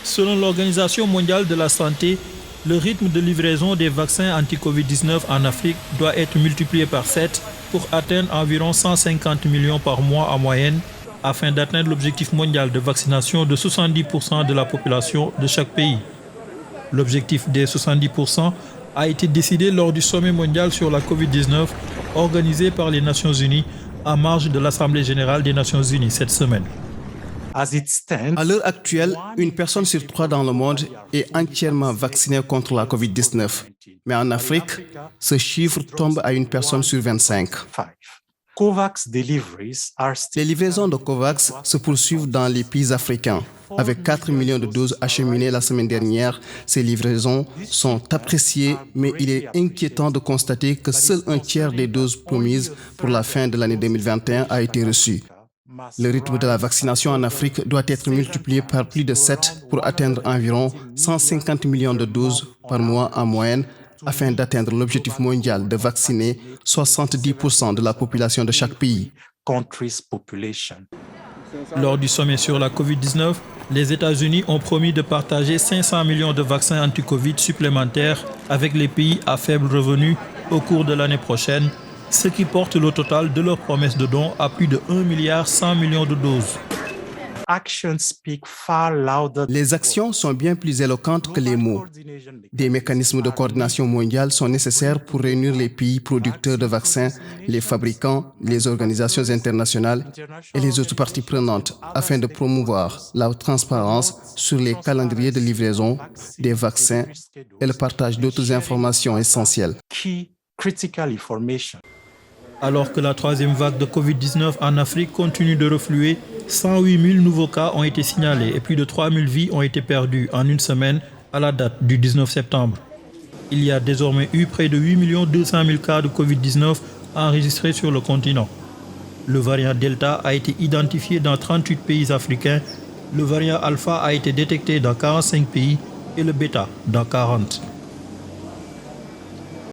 Selon l'Organisation mondiale de la santé, le rythme de livraison des vaccins anti-Covid-19 en Afrique doit être multiplié par 7 pour atteindre environ 150 millions par mois en moyenne, afin d'atteindre l'objectif mondial de vaccination de 70% de la population de chaque pays. L'objectif des 70% a été décidé lors du sommet mondial sur la Covid-19 organisé par les Nations Unies en marge de l'Assemblée générale des Nations Unies cette semaine. À l'heure actuelle, une personne sur 3 dans le monde est entièrement vaccinée contre la Covid-19. Mais en Afrique, ce chiffre tombe à une personne sur 25. Les livraisons de COVAX se poursuivent dans les pays africains. Avec 4 millions de doses acheminées la semaine dernière, ces livraisons sont appréciées, mais il est inquiétant de constater que seul un tiers des doses promises pour la fin de l'année 2021 a été reçu. Le rythme de la vaccination en Afrique doit être multiplié par plus de 7 pour atteindre environ 150 millions de doses par mois en moyenne, afin d'atteindre l'objectif mondial de vacciner 70% de la population de chaque pays. Lors du sommet sur la Covid-19, les États-Unis ont promis de partager 500 millions de vaccins anti-Covid supplémentaires avec les pays à faible revenu au cours de l'année prochaine, ce qui porte le total de leurs promesses de dons à plus de 1,1 milliard de doses. Les actions sont bien plus éloquentes que les mots. Des mécanismes de coordination mondiale sont nécessaires pour réunir les pays producteurs de vaccins, les fabricants, les organisations internationales et les autres parties prenantes afin de promouvoir la transparence sur les calendriers de livraison des vaccins et le partage d'autres informations essentielles. Alors que la troisième vague de Covid-19 en Afrique continue de refluer, 108 000 nouveaux cas ont été signalés et plus de 3 000 vies ont été perdues en une semaine à la date du 19 septembre. Il y a désormais eu près de 8 200 000 cas de Covid-19 enregistrés sur le continent. Le variant Delta a été identifié dans 38 pays africains, le variant Alpha a été détecté dans 45 pays et le Beta dans 40.